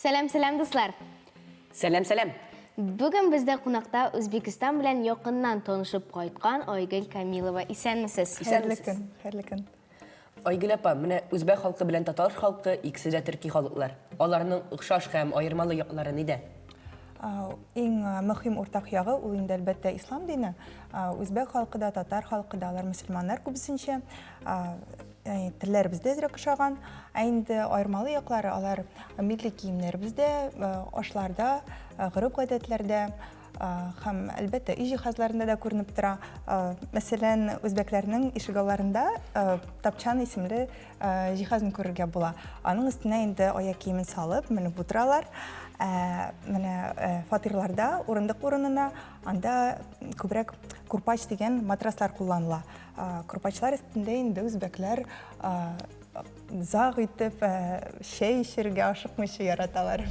Сәлем дуслар. Сәлем. Бүген бездә кунакта Өзбекстан белән якыннан танышып кайткан Айгөл Камилова. Исәнмесез? Хәерле көн. Айгөл апа, менә үзбәк халкы белән татар халкы икесе дә төрки халыклар. Аларның охшаш һәм аермалы яклары нидә? Иң мөһим уртак ягы ул инде әлбәттә ислам дине. Үзбәк халкы да, татар халкы да, алар мөселманнар күбесенчә. Телләр бездә әзрәк ошаган. Инде аермалы яклары алар милли киемнәр бездә, ашларда, гореф-гадәтләрдә һәм әлбәттә үй җиһазларында да күренеп тора. Мәсәлән, үзбәкләрнең ишегалларында тапчан исемле җиһазны күрергә була. Аның өстенә инде аяк киемен салып, менеп утыралар. Менә фатирларда урындык урынына анда күбрәк курпач дигән матраслар кулланыла. Курпачлар өстендә инде үзбәкләр заг итеп чәй эчәргә ашыкмыйча яраталар.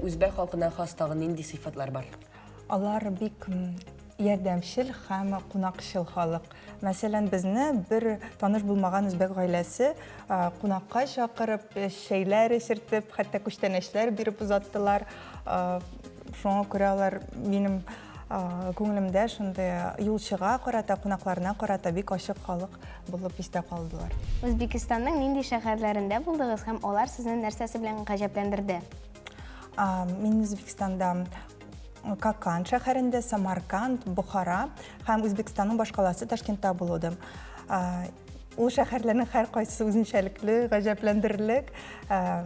Үзбәк халкына хас тагы нинди сыйфатлар бар? Алар бик ярдәмчел һәм кунакчыл халык. Мәсәлән, безне бер таныш булмаган үзбәк гаиләсе кунакка чакырып, чәйләр эчертеп, хәтта күчтәнәчләр биреп узаттылар. Шуңа күрә алар минем күңелемдә шундый юлчыга карата, кунакларына карата бик ачык халык булып истә калдылар. Үзбекстанның нинди шәһәрләрендә булдыгыз һәм алар сезне нәрсәсе белән гаҗәпләндерде? Мин Үзбекстанда Какан шәһәрендә, Самарканд, Бухара һәм Үзбекстанның башкаласы Ташкентта булдым. Ул шәһәрләрнең һәр кайсы үзенчәлекле, гаҗәпләндерерлек.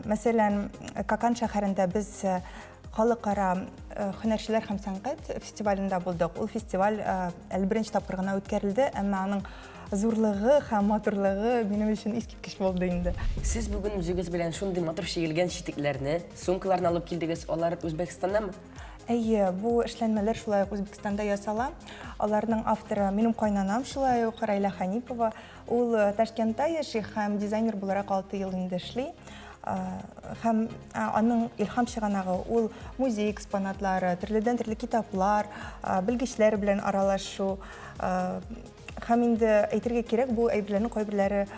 Мәсәлән, Какан шәһәрендә без халыкара һөнәрчеләр һәм сәнгать фестивалендә булдык. Ул фестиваль беренче тапкыр гына үткәрелде, әмма аның зурлыгы һәм матурлыгы минем өчен искиткеч булды инде. Сез бүген үзегез белән шундый матур чигелгән читекләрне, сумкаларны алып килдегез. Алар Үзбәкстаннанмы? Әйе, бу эшләнмәләр шулай ук Үзбекстанда ясала. Аларның авторы минем кайнанам шулай ук Райла Ханипова. Ул Ташкентта яши һәм дизайнер буларак 6 ел инде эшли. Һәм аның илһам чыганагы ул музей экспонатлары, төрледән-төрле китаплар, белгечләр белән аралашу. Һәм инде әйтергә кирәк, бу әйберләрнең кайберләре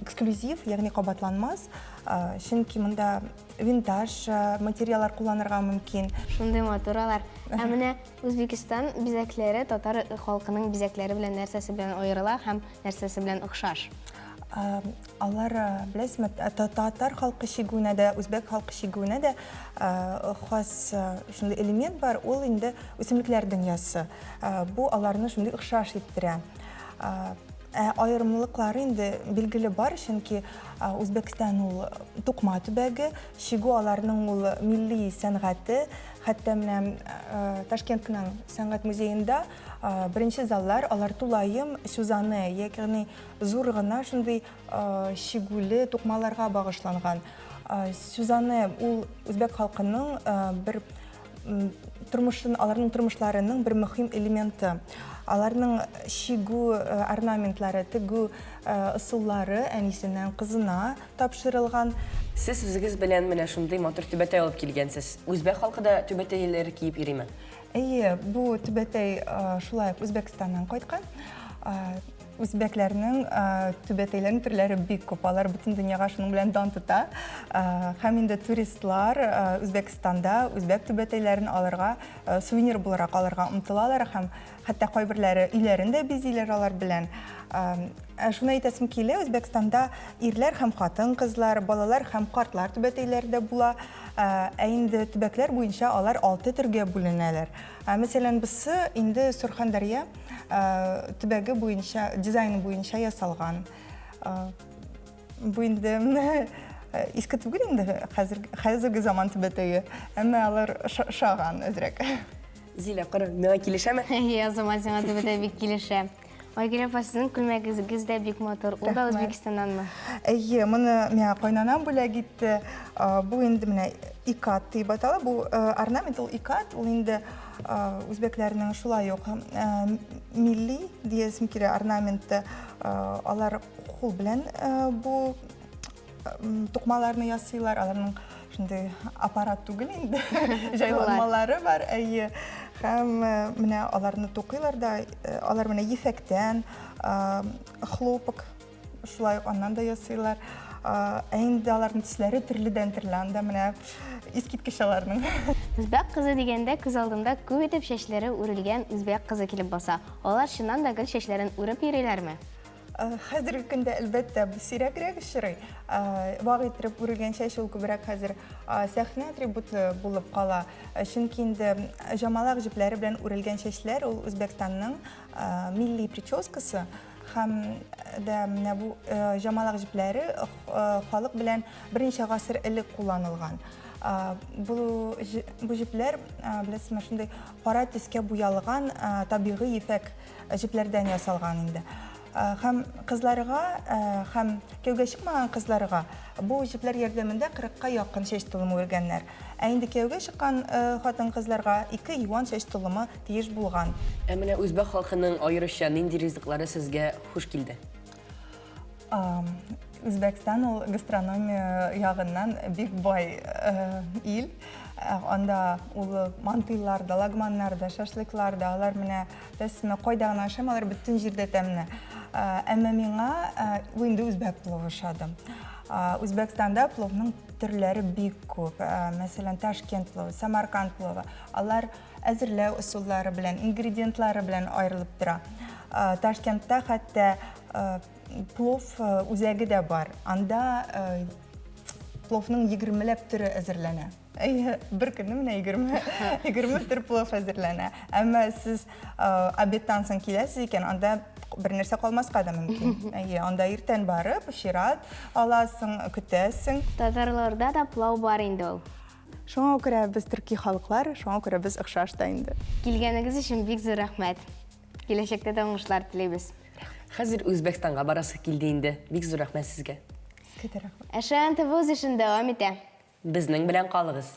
эксклюзив, ягъни кабатланмас. Чөнки монда винтаж материаллар кулланырга мөмкин. Шундый матуралар. Менә Үзбекстан бизәкләре татар халкының бизәкләре белән нәрсәсе белән аерыла һәм нәрсәсе белән охшаш? Алар, беләсезме, татар халкы чигүенә дә, үзбәк халкы чигүенә дә хас шундый элемент бар, ул инде үсемлекләрдән ясы. Бу аларны шундый охшаш иттерә. Аерымлыклары инде билгеле бар, чөнки Үзбәкстан ул тукма төбәге, чигү аларның ул милли сәнгате, хәтта менә Ташкентның сәнгать музеенда беренче заллар алар тулайым сүзаны, ягъни зур гына шундый чигүле тукмаларга багышланган. Сүзаны ул үзбәк халкының бер тормышын, аларның тормышларының бер мөһим элементы. Аларның чигү орнаментлары, тегү ысуллары әнисеннән кызына тапшырылган. Сез үзегез белән менә шундый матур түбәтәй алып килгәнсез. Үзбәк халкы да түбәтәйләр киеп йөриме? Әйе, бу түбәтәй шулай Үзбәкстаннан кайткан. Үзбәкләрнең түбәтәйләрнең төрләре бик күп. Алар бөтен дөньяга шуның белән дан тота. Һәм инде туристлар Үзбәкстанда үзбәк түбәтәйләрен алырга, сувенир буларак алырга омтылалар һәм хәтта кайберләре өйләрендә бизиләр алар белән. Шуны әйтәсем килә, Үзбәкстанда ирләр һәм хатын-кызлар, балалар һәм картлар түбәтәйләрдә була. Инде төбәкләр буенча алар 6 төргә бүленәләр. Мәсәлән, бусы инде Сурхандарья төбәге буенча, дизайны буенча ясалган. Бу инде иске түгел инде хәзерге заман түбәтәе, әмма алар шаган әзрәк. Зилә, кара, миңа килешәме? Әйе, заман сиңа түбәтәй бик килешә. Айгөл апа, сезнең күлмәгегез дә бик матур. Ул да Үзбекстаннанмы? Әйе, моны миңа кайнанам бүләк итте. Бу инде менә икат дип атала. Бу орнамент ул икат, ул инде үзбәкләрнең шулай ук милли диесем кирәк орнаменты. Алар кул белән бу тукмаларны ясыйлар. Аларның шундый аппарат түгел инде, җайланмалары бар. Әйе. Һәм менә аларны тукыйлар да, алар менә ефәктән, хлопок шулай ук аннан да ясыйлар. Әйінде алардың түсләре түрліден түрлі, анда менә искиткеч аларның. Үзбәк кызы дигәндә күз алдымда күп итеп чәчләре үрелгән үзбәк кызы килеп баса. Алар чыннан да гел чәчләрен үреп йөриләрме? Хәзерге көндә әлбәттә бу сирәгрәк очрый. Вак итеп үрелгән чәч ул күбрәк хәзер сәхнә атрибуты булып кала. Чөнки инде җамалак җепләре белән үрелгән чәчләр ул Үзбәкстанның милли прическасы. Һәм дә менә бу җамалак җепләре халык белән берничә гасыр элек кулланылган. Бу җепләр беләсезме шундый кара төскә буялган табигый ефәк җепләрдән ясалган инде. Һәм кызларга һәм кияүгә чыкмаган кызларга бу җепләр ярдәмендә 40-ка якын чәч тулымы үргәннәр. Ә инде кияүгә чыккан хатын-кызларга 2 юан чәч тулымы тиеш булган. Ә менә үзбәк халкының аеруча нинди ризыклары сезгә хуш килде? Үзбәкстан ул гастрономия ягыннан бик бай ил. Анда ул мантыйларда, лагманнарда, шашлыкларда, алар менә бәсме кайда гына ашамалар бөтен җирдә тәмле. Әмма миңа инде үзбәк пловы ошады. Үзбәкстанда пловның төрләре бик күп. Мәсәлән, Ташкент пловы, Самарканд пловы. Алар әзерләү ысуллары белән, ингредиентлары белән аерылып тора. Ташкентта хәтта плов үзәге дә бар. Анда пловның 20ләп түрі әзерләнә. Бір көнне менә 20 төр плов әзерләнә. Әмма сез обедтан соң киләсез икән, анда бер нәрсә калмаска да мөмкин. Анда иртән барып, чират аласың, көтәсең. Татарларда да плов бар инде ул. Шуңа күрә без төрки халыклар, шуңа күрә без охшаш та инде. Килгәнегез өчен бик зур рәхмәт. Киләчәктә дә уңышлар телибез. Хәзер Үзбәкстанга барасы килде инде. Бик зур рәхмәт сезгә. Көтәрәк. Әшән ТВ үз эшен дәвам итә. Безнең белән калыгыз.